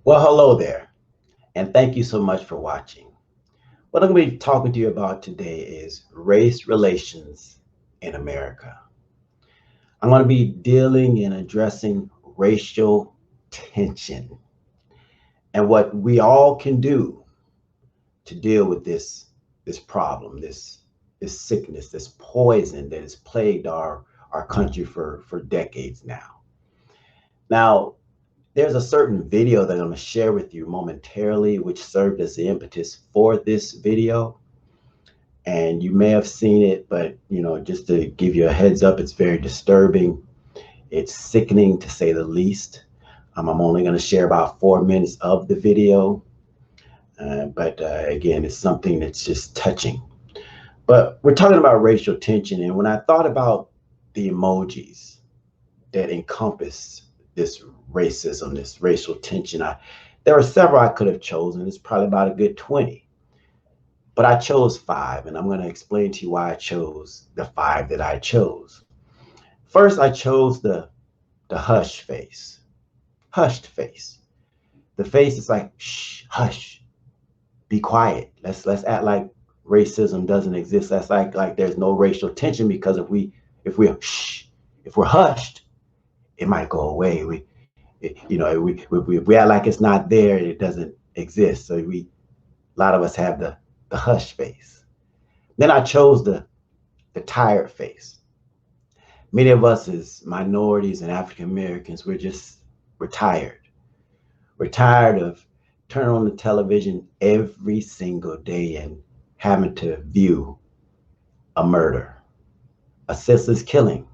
Well, hello there, and thank you so much for watching. What I'm going to be talking to you about today is race relations in America. I'm going to be dealing and addressing racial tension and what we all can do to deal with this problem, this sickness, this poison that has plagued our country for decades now. Now, there's a certain video that I'm going to share with you momentarily, which served as the impetus for this video. And you may have seen it, but just to give you a heads up, it's very disturbing. It's sickening to say the least. I'm only going to share about 4 minutes of the video, but again, it's something that's just touching. But we're talking about racial tension, and when I thought about the emojis that encompass this racism, this racial tension, there were several I could have chosen. It's probably about a good 20. But I chose 5, and I'm going to explain to you why I chose the 5 that I chose. First, I chose the hush face, hushed face. The face is like, shh, hush, be quiet. Let's act like racism doesn't exist. That's like there's no racial tension, because if we're shh, if we're hushed, it might go away. We act like it's not there and it doesn't exist. So a lot of us have the hush face. Then I chose the tired face. Many of us as minorities and African Americans, we're tired. We're tired of turning on the television every single day and having to view a murder, a senseless killing,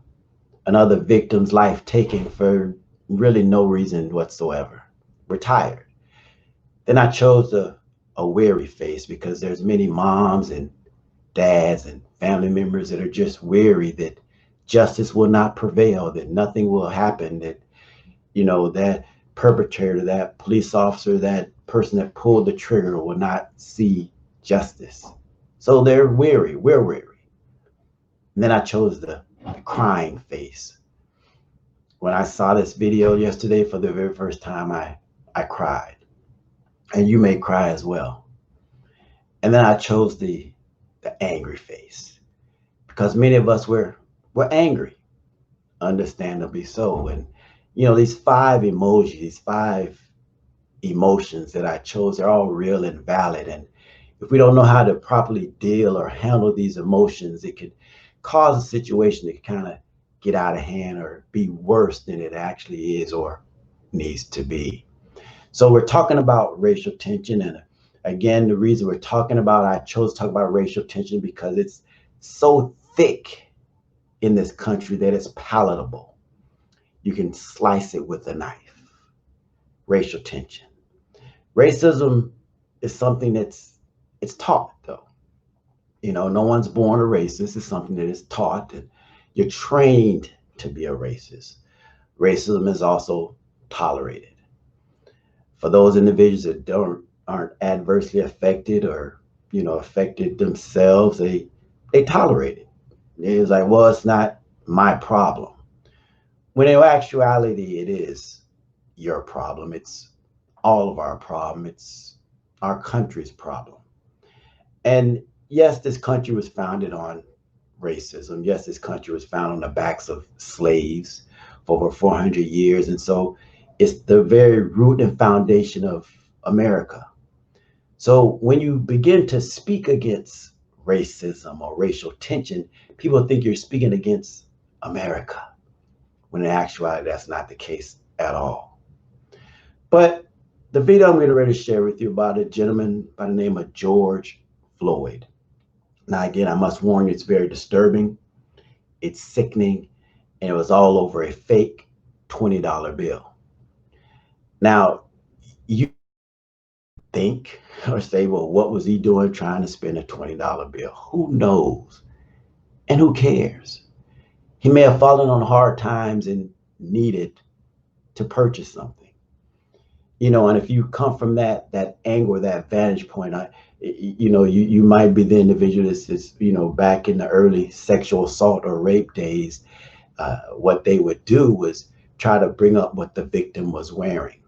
another victim's life taken for really no reason whatsoever. We're tired. Then I chose a weary face, because there's many moms and dads and family members that are just weary that justice will not prevail, that nothing will happen, that that perpetrator, that police officer, that person that pulled the trigger will not see justice. So they're weary. We're weary. And then I chose the crying face. When I saw this video yesterday for the very first time, I cried. And you may cry as well. And then I chose the angry face, because many of us we're angry, understandably so. And these 5 emojis, these 5 emotions that I chose, they're all real and valid. And if we don't know how to properly deal or handle these emotions, it could cause a situation to kind of get out of hand or be worse than it actually is or needs to be. So we're talking about racial tension. And again, the reason I chose to talk about racial tension, because it's so thick in this country that it's palatable. You can slice it with a knife. Racial tension. Racism is something it's taught, though. No one's born a racist. It's something that is taught, and you're trained to be a racist. Racism is also tolerated. For those individuals that aren't adversely affected or affected themselves, they tolerate it. It's like, well, it's not my problem. When in actuality, it is your problem. It's all of our problem. It's our country's problem. And yes, this country was founded on racism. Yes, this country was founded on the backs of slaves for over 400 years. And so it's the very root and foundation of America. So when you begin to speak against racism or racial tension, people think you're speaking against America, when in actuality, that's not the case at all. But the video I'm getting ready to share with you about a gentleman by the name of George Floyd. Now, again, I must warn you, it's very disturbing, it's sickening, and it was all over a fake $20 bill. Now, you think or say, well, what was he doing trying to spend a $20 bill? Who knows? And who cares? He may have fallen on hard times and needed to purchase something. And if you come from that angle, that vantage point, you might be the individual that's back in the early sexual assault or rape days. What they would do was try to bring up what the victim was wearing.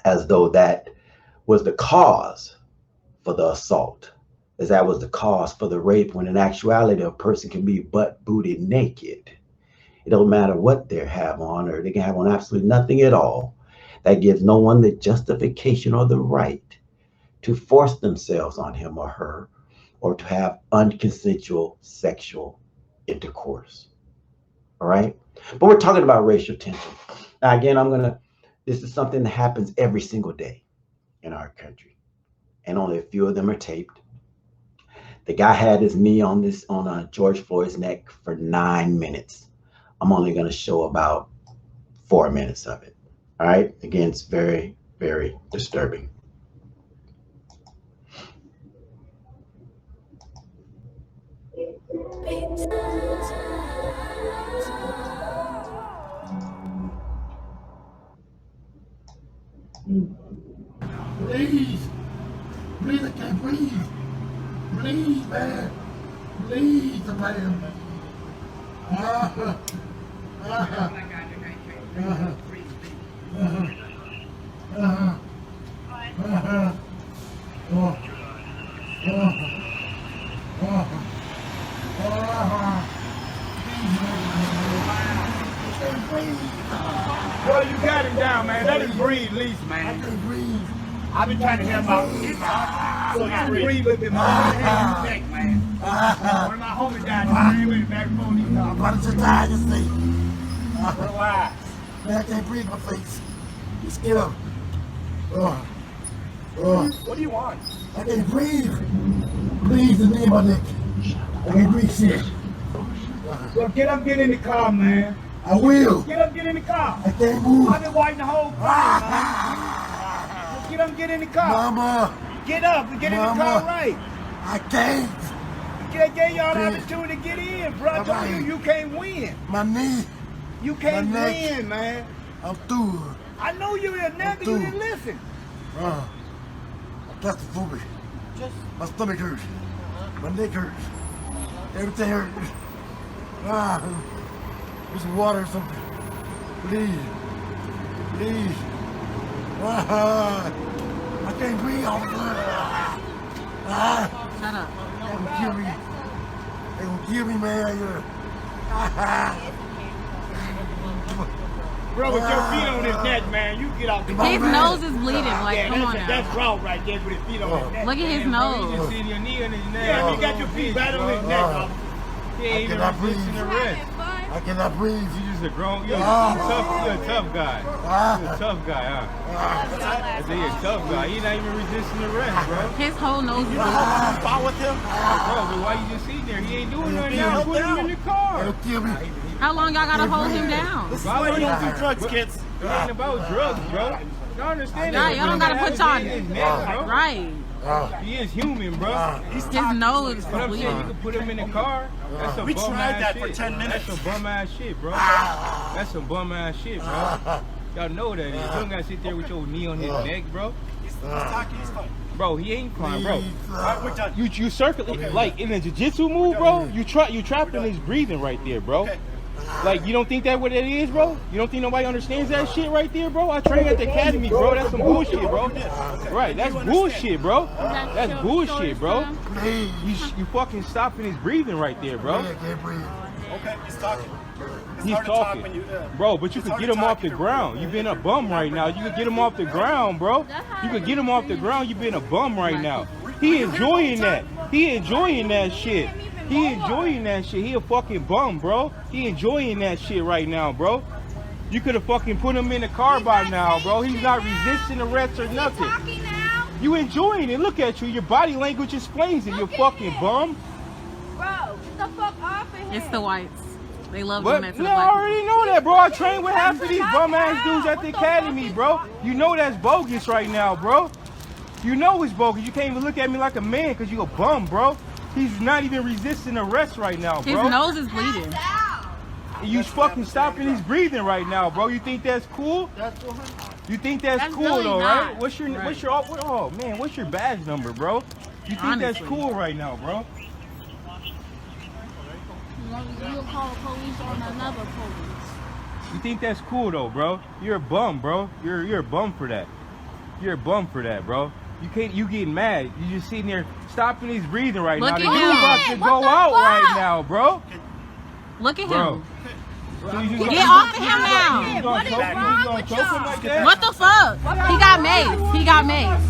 as though that was the cause for the assault, as that was the cause for the rape, when in actuality a person can be butt booted naked. It don't matter what they have on, or they can have on absolutely nothing at all. That gives no one the justification or the right to force themselves on him or her, or to have unconsensual sexual intercourse. All right? But we're talking about racial tension. Now, again, this is something that happens every single day in our country, and only a few of them are taped. The guy had his knee on George Floyd's neck for 9 minutes. I'm only going to show about 4 minutes of it. All right. Again, it's very, very disturbing. Please, please, I can't breathe. Please, man. Please, man. Well, you got him down, man. Let him breathe, at least, man. I can't breathe. I've been trying to help out. So you breathe with him. I'm neck, man. One of my homies died with the back phone. I'm about to die to see. Relax. Man, I can't breathe my face. Just get up. What do you want? I can't breathe. Please, the name of my neck. I can't breathe shit. Well, get up, get in the car, man. I will. Get up, get in the car. I can't move. I've been waiting the whole time, man. Get up, get in the car. Mama. Get up and get in the car right. I can't. I gave y'all the opportunity to get in, bro. I told you can't win. My knee. You can't My neck. win, man. I'm through. I know you were there, but you didn't listen. I'm claustrophobic. My stomach hurts. My neck hurts. Everything hurts. Get some water or something. Please. Please. I can't breathe. Shut up. They're gonna kill me. They're gonna kill me, man. Bro, with your feet on his neck, man, you get out the car. His nose is bleeding. Like, Yeah, come on now. that's wrong right there with his feet on his neck. Look at his You nose. just sitting your knee on his neck. Yeah, you got your feet right on his neck, bro. He ain't even cannot breathe. resisting the rest. I cannot breathe. You just a grown, you're a tough guy. You're a tough guy, huh? I say you're a tough guy. He's not even resisting the rest, bro. His whole nose is bleeding. Spot with him? Bro, but why you just sitting there? He ain't doing nothing now. Put him in the car. They'll kill me. How long y'all gotta hold him down? This is why you don't do drugs, kids. It ain't about drugs, bro. Y'all understand that? Y'all don't gotta put y'all Right. right. He is human, bro. His nose is What I'm saying, you bleeding. can put him in the car. That's some bum ass shit. For 10 minutes. That's some bum ass shit, bro. That's some bum ass shit, bro. Y'all know that is. You don't gotta sit there with your knee on his neck, bro. He's talking, he's fine. Bro, he ain't fine, bro. We're done. You circulate like in a jiu-jitsu move, bro. You trapped in his breathing right there, bro. Like, you don't think that what it is, bro? You don't think nobody understands that shit right there, bro? I trained at the academy, bro. That's some bullshit, bro. Right, that's bullshit, bro. That's bullshit, bro. You fucking stopping his breathing right there, bro. I can't breathe. Okay, he's talking. He's talking. Bro, but you could get him off the ground. You've been a bum right now. You could get him off the ground, bro. You could get him off the ground. You've been a bum right now. He enjoying that. He enjoying that shit. He enjoying that shit. He a fucking bum, bro. He enjoying that shit right now, bro. You could have fucking put him in the car by now, bro. He's not resisting arrest or nothing. You enjoying it. Look at you. Your body language explains it, you fucking bum. Bro, get the fuck off of here. It's the whites. They love But doing that to the no, I black. already know that, bro. I trained with half of these bum ass dudes at the academy, bro. You know that's bogus right now, bro. You know it's bogus. You can't even look at me like a man because you a bum, bro. He's not even resisting arrest right now, His bro. nose is bleeding. You fucking stopping his breathing right now, bro. You think that's cool? You think that's cool really though, not. right? What's your oh man, what's your badge number, bro? You think that's Honestly. cool right now, bro? You'll call the police on another police. You think that's cool though, bro? You're a bum, bro. You're a bum for that. you're a bum for that, bro. You can't. You getting mad. You just sitting there stopping his breathing right Look now. at The him. dude about to go out right now, bro. Look at Bro. him. So you just Get gonna- off of him you now. gonna What is choke him? wrong You gonna with choke him y'all? like that? What the fuck? He got mace. He got mace.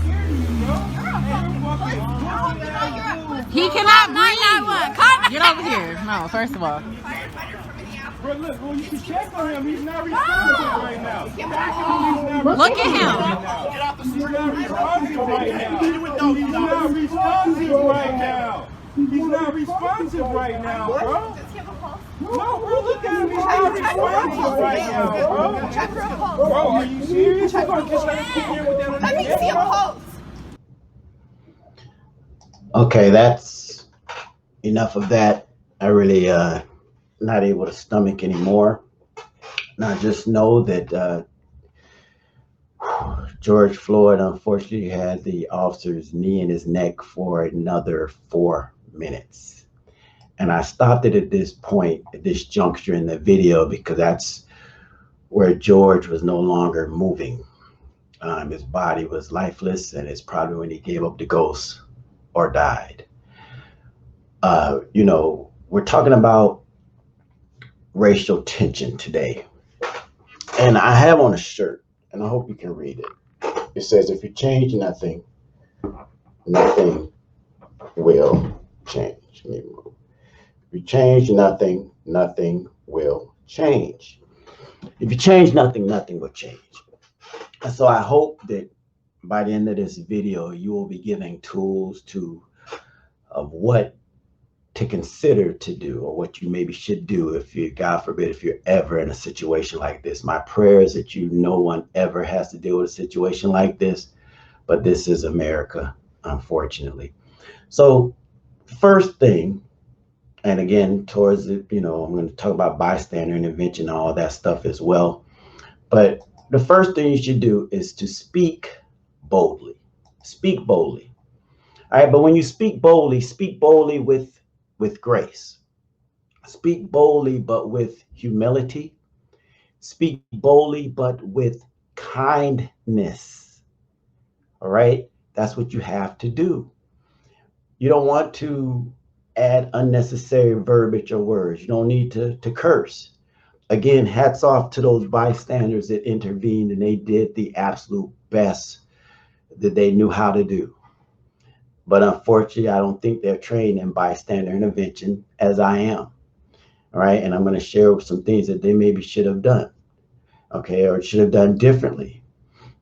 He cannot breathe. Get over here. No, first of all. Bro, look, well, you can check on him. He's not responsive right now. Look at him. He's not responsive right now. He's not responsive right now. He's not responsive right now, bro. No, bro, look at him. He's not responsive right now, bro. Check for a pulse. Bro, are you serious? You gonna just let him sit there with that on Let me his see head, a bro? pulse. Okay, that's enough of that. I really not able to stomach anymore. Now just know that George Floyd unfortunately had the officer's knee in his neck for another 4 minutes. And I stopped it at this point, at this juncture in the video, because that's where George was no longer moving. His body was lifeless, and it's probably when he gave up the ghost or died. We're talking about racial tension today. And I have on a shirt, and I hope you can read it. It says, if you change nothing, nothing will change. Let me move. If you change nothing, nothing will change. If you change nothing, nothing will change. And so I hope that by the end of this video, you will be giving tools of what to consider to do, or what you maybe should do if you, God forbid, if you're ever in a situation like this. My prayer is that no one ever has to deal with a situation like this, but this is America, unfortunately. So first thing, and again, towards it, I'm going to talk about bystander intervention and all that stuff as well. But the first thing you should do is to speak boldly. Speak boldly. All right, but when you speak boldly with grace. Speak boldly, but with humility. Speak boldly, but with kindness. All right, that's what you have to do. You don't want to add unnecessary verbiage or words. You don't need to curse. Again, hats off to those bystanders that intervened, and they did the absolute best that they knew how to do. But unfortunately, I don't think they're trained in bystander intervention as I am. All right, and I'm going to share some things that they maybe should have done, okay, or should have done differently.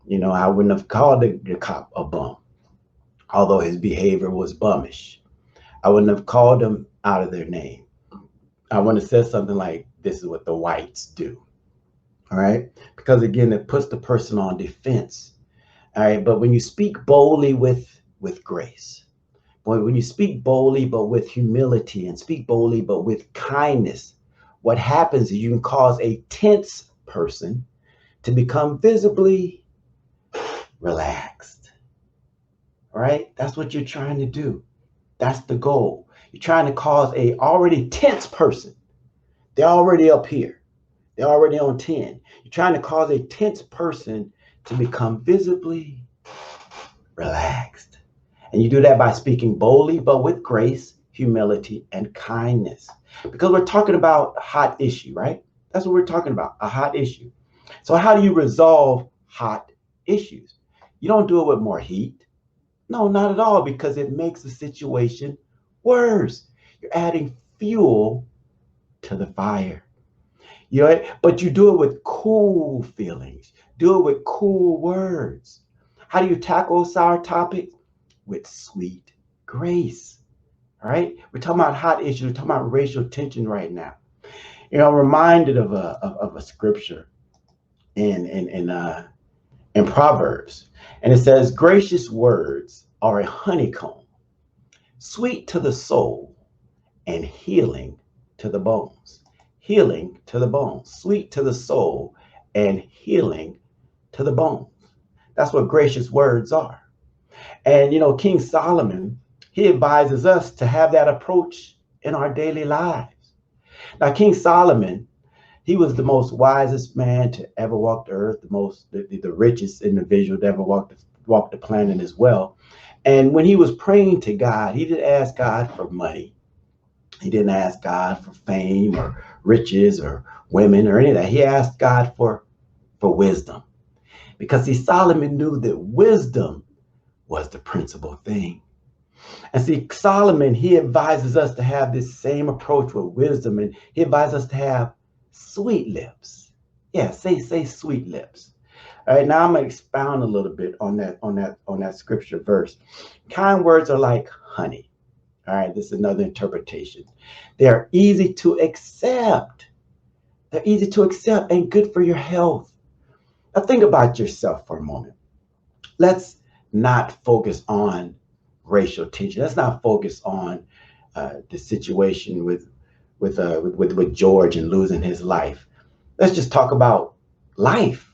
I wouldn't have called the cop a bum, although his behavior was bummish. I wouldn't have called them out of their name. I wouldn't have said something like, this is what the whites do. All right, because again, it puts the person on defense. All right, but when you speak boldly with grace, when you speak boldly but with humility, and speak boldly but with kindness, what happens is you can cause a tense person to become visibly relaxed. All right, that's what you're trying to do. That's the goal. You're trying to cause a already tense person. They're already up here. They're already on 10. You're trying to cause a tense person to become visibly relaxed. And you do that by speaking boldly, but with grace, humility, and kindness. Because we're talking about a hot issue, right? That's what we're talking about, a hot issue. So how do you resolve hot issues? You don't do it with more heat. No, not at all, because it makes the situation worse. You're adding fuel to the fire. But you do it with cool feelings. Do it with cool words. How do you tackle sour topics? With sweet grace. All right, we're talking about hot issues. We're talking about racial tension right now. I'm reminded of a scripture in Proverbs, and it says, "Gracious words are a honeycomb, sweet to the soul, and healing to the bones." Healing to the bones, sweet to the soul, and healing to the bones. That's what gracious words are. And King Solomon, he advises us to have that approach in our daily lives. Now, King Solomon, he was the most wisest man to ever walk the earth, the richest individual to ever walk walked the planet as well. And when he was praying to God, he didn't ask God for money. He didn't ask God for fame or riches or women or any of that. He asked God for wisdom. Because see, Solomon knew that wisdom was the principal thing. And see, Solomon, he advises us to have this same approach with wisdom, and he advises us to have sweet lips. Yeah, say sweet lips. All right, now I'm gonna expound a little bit on that scripture verse. Kind words are like honey. All right, this is another interpretation. They are easy to accept. They're easy to accept and good for your health. Now think about yourself for a moment. Let's not focus on racial tension. Let's not focus on the situation with George and losing his life. Let's just talk about life.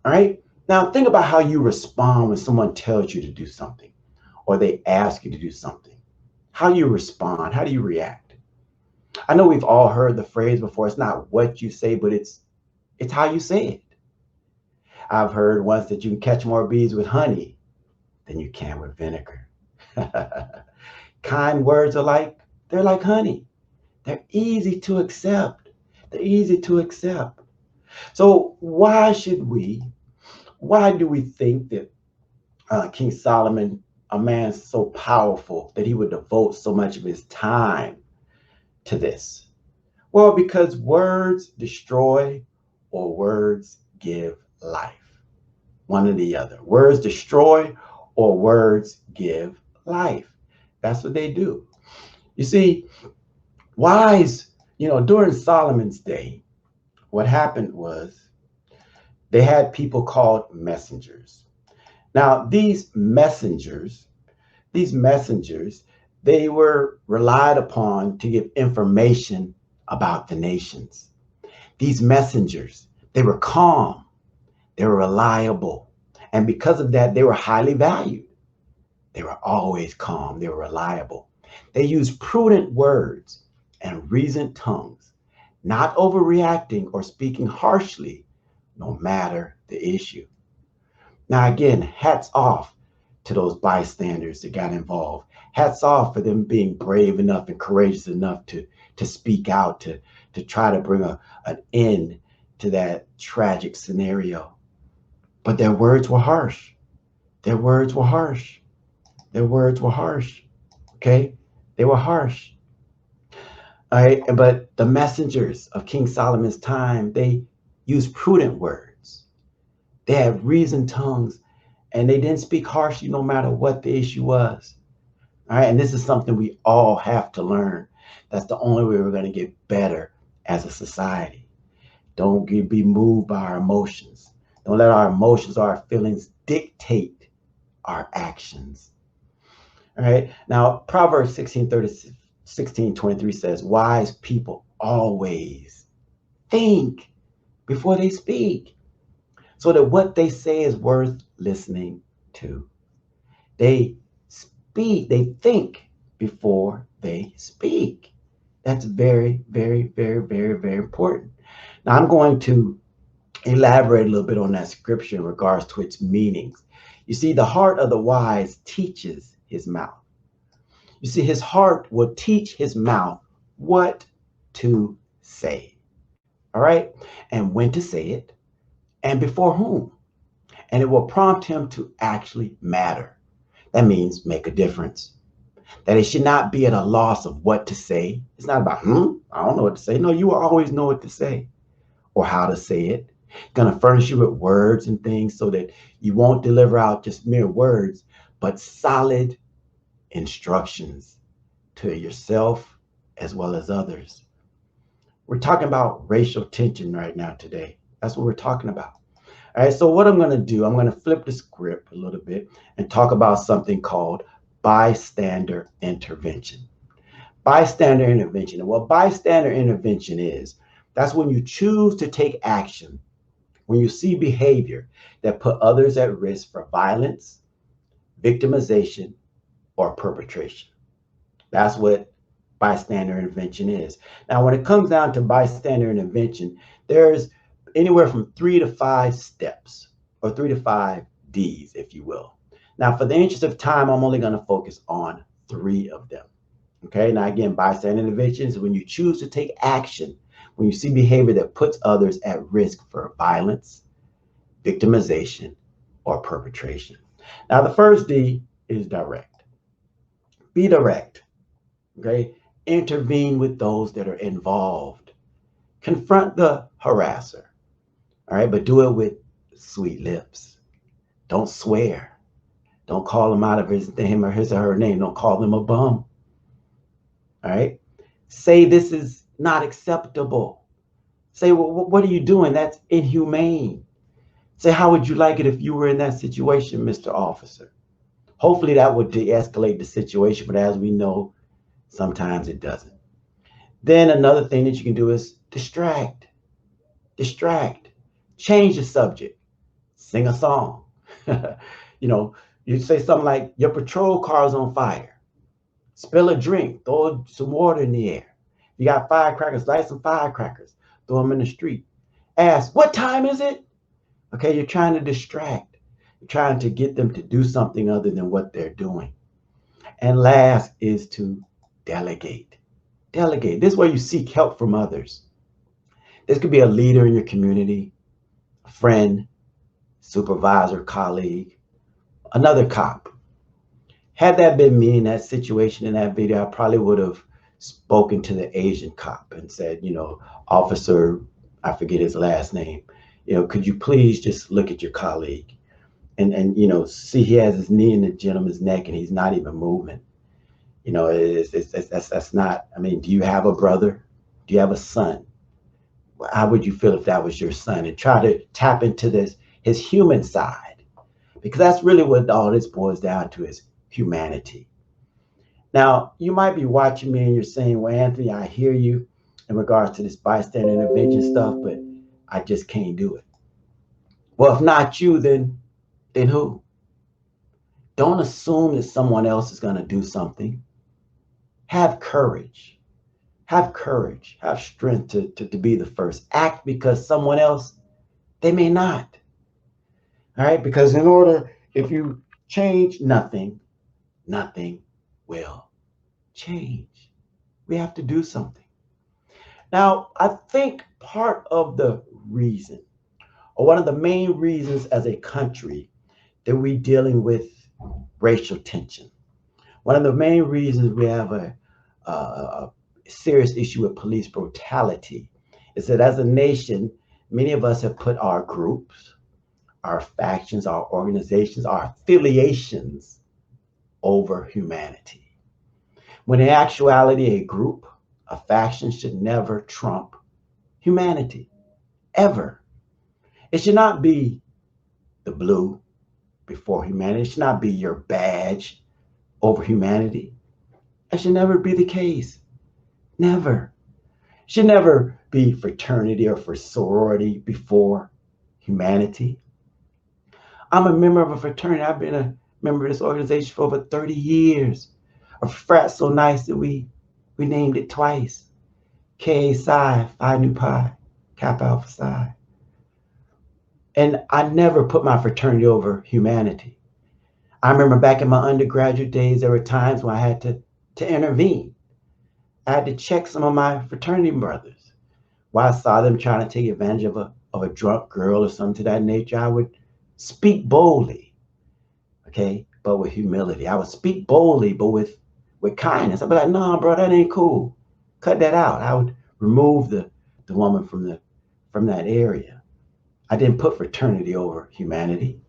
All right. Now think about how you respond when someone tells you to do something or they ask you to do something. How you respond? How do you react? I know we've all heard the phrase before. It's not what you say, but it's how you say it. I've heard once that you can catch more bees with honey than you can with vinegar. Kind words they're like honey. They're easy to accept. They're easy to accept. So why do we think that King Solomon, a man so powerful, that he would devote so much of his time to this? Well, because words destroy or words give life. One or the other. Words destroy or words give life. That's what they do. You see, wise, during Solomon's day, what happened was they had people called messengers. Now, these messengers, they were relied upon to give information about the nations. These messengers, they were calm, they were reliable, and because of that, they were highly valued. They were always calm, they were reliable. They used prudent words and reasoned tongues, not overreacting or speaking harshly, no matter the issue. Now, again, hats off to those bystanders that got involved. Hats off for them being brave enough and courageous enough to speak out, to try to bring an end to that tragic scenario. But their words were harsh. Their words were harsh. Their words were harsh. Okay? They were harsh. All right. But the messengers of King Solomon's time, they used prudent words. They had reasoned tongues, and they didn't speak harshly no matter what the issue was. All right. And this is something we all have to learn. That's the only way we're going to get better as a society. Don't be moved by our emotions. Don't let our emotions or our feelings dictate our actions. All right. Now, Proverbs 16:23 says, wise people always think before they speak, so that what they say is worth listening to. They think before they speak. That's very, very, very, very, very important. Now, I'm going to elaborate a little bit on that scripture in regards to its meanings. You see, the heart of the wise teaches his mouth. You see, his heart will teach his mouth what to say. All right? And when to say it, and before whom. And it will prompt him to actually matter. That means make a difference. That it should not be at a loss of what to say. It's not about, I don't know what to say. No, you will always know what to say or how to say it. It's going to furnish you with words and things so that you won't deliver out just mere words, but solid instructions to yourself as well as others. We're talking about racial tension right now today. That's what we're talking about. All right, so what I'm going to do, I'm going to flip the script a little bit and talk about something called bystander intervention. Bystander intervention. And what bystander intervention is, that's when you choose to take action when you see behavior that put others at risk for violence, victimization, or perpetration. That's what bystander intervention is. Now, when it comes down to bystander intervention, there's anywhere from 3 to 5 steps or 3 to 5 D's, if you will. Now, for the interest of time, I'm only going to focus on 3 of them. Okay, now again, bystander intervention is when you choose to take action, when you see behavior that puts others at risk for violence, victimization, or perpetration. Now, the first D is direct. Be direct. Okay, intervene with those that are involved. Confront the harasser. All right, but do it with sweet lips. Don't swear. Don't call him out of him or his or her name. Don't call them a bum. All right. Say this is not acceptable. Say, well, what are you doing? That's inhumane. Say, how would you like it if you were in that situation, Mr. Officer? Hopefully that would de-escalate the situation, but as we know, sometimes it doesn't. Then another thing that you can do is distract. Distract. Change the subject. Sing a song. You say something like, your patrol car's on fire. Spill a drink, throw some water in the air. You got firecrackers, light some firecrackers, throw them in the street. Ask, what time is it? Okay, you're trying to distract. You're trying to get them to do something other than what they're doing. And last is to delegate. Delegate. This is where you seek help from others. This could be a leader in your community, a friend, supervisor, colleague, another cop. Had that been me in that situation in that video, I probably would have spoken to the Asian cop and said, officer, I forget his last name, could you please just look at your colleague and see he has his knee in the gentleman's neck and he's not even moving. That's not, do you have a brother? Do you have a son? How would you feel if that was your son? And try to tap into his human side, because that's really what all this boils down to is humanity. Now, you might be watching me and you're saying, well, Anthony, I hear you in regards to this bystander intervention stuff, but I just can't do it. Well, if not you, then who? Don't assume that someone else is going to do something. Have courage. Have courage. Have strength to be the first. Act because someone else, they may not. All right? Because if you change nothing will change. We have to do something. Now, I think part of the reason, or one of the main reasons as a country that we're dealing with racial tension, one of the main reasons we have a serious issue with police brutality is that as a nation, many of us have put our groups, our factions, our organizations, our affiliations over humanity. When in actuality, a group, a faction should never trump humanity, ever. It should not be the blue before humanity. It should not be your badge over humanity. It should never be the case. Never. It should never be fraternity or for sorority before humanity. I'm a member of a fraternity. I've been a member of this organization for over 30 years. A frat so nice that we named it twice. Ka Psi, Phi Nu Pi, Kappa Alpha Psi. And I never put my fraternity over humanity. I remember back in my undergraduate days, there were times when I had to intervene. I had to check some of my fraternity brothers. While I saw them trying to take advantage of a drunk girl or something to that nature, I would speak boldly, okay, but with humility. I would speak boldly, but with kindness. I'd be like, nah, bro, that ain't cool. Cut that out. I would remove the woman from that area. I didn't put fraternity over humanity.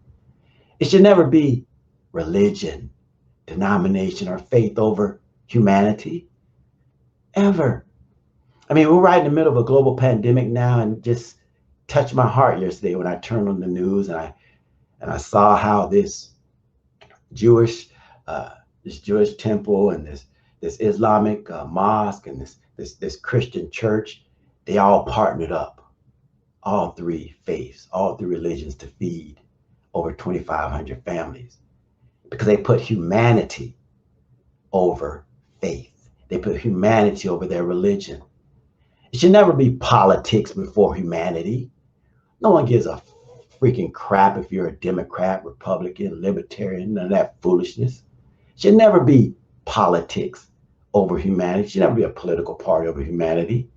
It should never be religion, denomination, or faith over humanity, ever. We're right in the middle of a global pandemic now, and just touched my heart yesterday when I turned on the news and I saw how this Jewish temple and this Islamic mosque and this Christian church, they all partnered up, all 3 faiths, all 3 religions, to feed over 2,500 families, because they put humanity over faith. They put humanity over their religion. It should never be politics before humanity. No one gives a freaking crap if you're a Democrat, Republican, Libertarian, none of that foolishness. It should never be politics over humanity. It should never be a political party over humanity.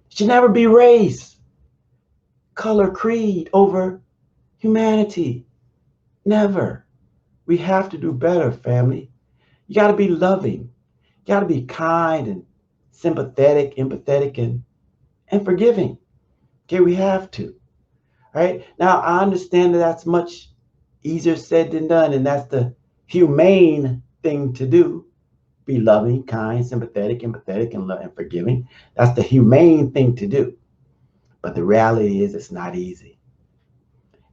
It should never be race, color, creed over humanity. Never. We have to do better, family. You got to be loving. You got to be kind and sympathetic, empathetic, and forgiving. Okay, we have to. All right. Now, I understand that that's much easier said than done, and that's the humane thing to do. Be loving, kind, sympathetic, empathetic, and forgiving. That's the humane thing to do. But the reality is it's not easy.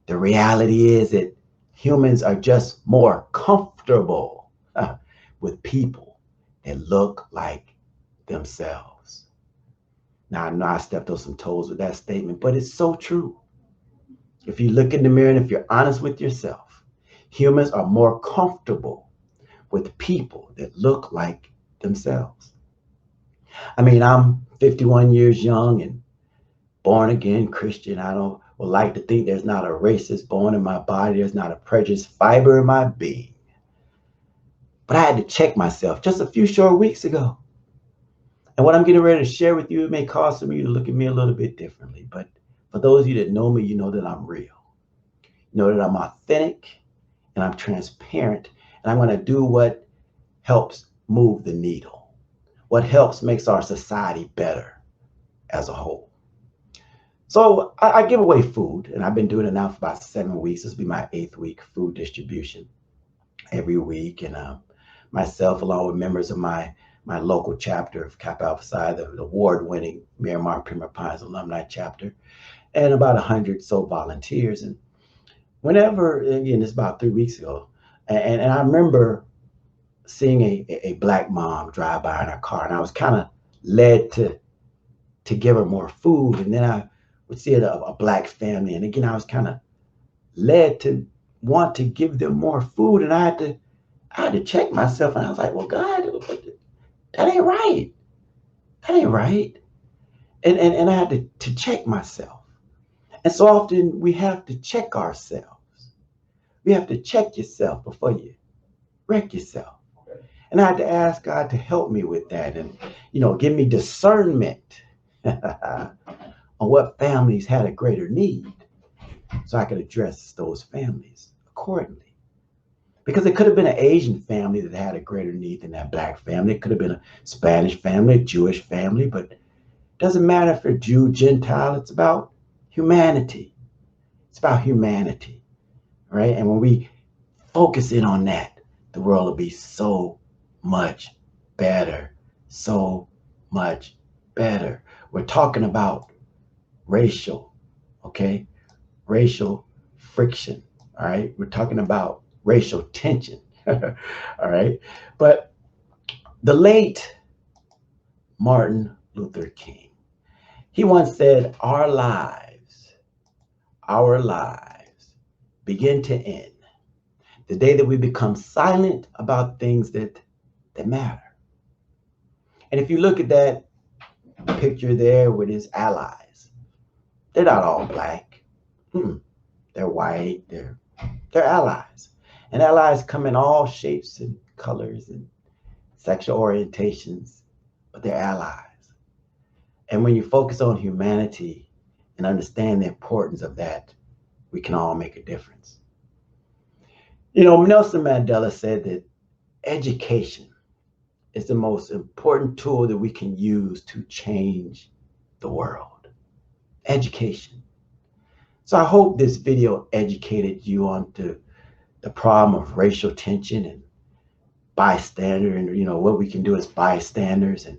The reality is that humans are just more comfortable with people that look like themselves. Now, I know I stepped on some toes with that statement, but it's so true. If you look in the mirror and if you're honest with yourself, humans are more comfortable with people that look like themselves. I mean, I'm 51 years young and born again Christian. I don't would like to think there's not a racist bone in my body. There's not a prejudiced fiber in my being. But I had to check myself just a few short weeks ago. And what I'm getting ready to share with you, it may cause some of you to look at me a little bit differently. But for those of you that know me, you know that I'm real. You know that I'm authentic and I'm transparent. And I'm going to do what helps move the needle. What helps makes our society better as a whole. So I give away food, and I've been doing it now for about 7 weeks. This will be my 8th week food distribution every week. And myself, along with members of my local chapter of Kappa Alpha Psi, the award-winning Miramar Premier Pines alumni chapter, and about 100 so volunteers. And whenever, again, it's about 3 weeks ago, and I remember seeing a black mom drive by in her car, and I was kind of led to give her more food. And then I would see a black family, and again, I was kind of led to want to give them more food. And I had to check myself, and I was like, well, God, that ain't right. That ain't right. And I had to check myself. And so often we have to check ourselves. We have to check yourself before you wreck yourself. And I had to ask God to help me with that and, give me discernment on what families had a greater need so I could address those families accordingly. Because it could have been an Asian family that had a greater need than that black family. It could have been a Spanish family, a Jewish family, but it doesn't matter if you're Jew, Gentile. It's about humanity. It's about humanity, right? And when we focus in on that, the world will be so much better, so much better. We're talking about racial friction, all right? We're talking about racial tension, all right? But the late Martin Luther King, he once said, our lives begin to end the day that we become silent about things that matter. And if you look at that picture there with his allies, they're not all black. They're white. They're allies. And allies come in all shapes and colors and sexual orientations, but they're allies. And when you focus on humanity and understand the importance of that, we can all make a difference. Nelson Mandela said that education is the most important tool that we can use to change the world. Education. So I hope this video educated you on the problem of racial tension and bystander, and what we can do as bystanders and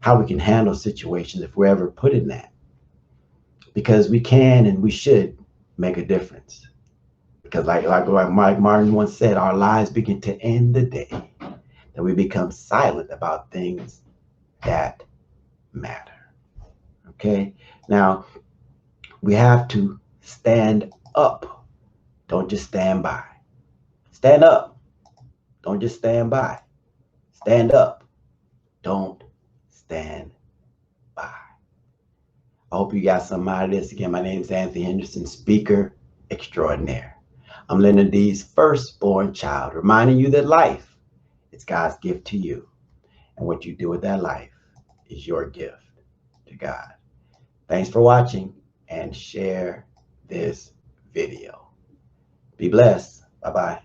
how we can handle situations if we're ever put in that. Because we can and we should make a difference. Because like Mike Martin once said, our lives begin to end the day that we become silent about things that matter. Okay? Now, we have to stand up. Don't just stand by. Stand up. Don't just stand by. Stand up. Don't stand by. I hope you got something out of this. Again, my name is Anthony Henderson, speaker, extraordinaire. I'm Leonard D's firstborn child, reminding you that life is God's gift to you. And what you do with that life is your gift to God. Thanks for watching and share this video. Be blessed. Bye-bye.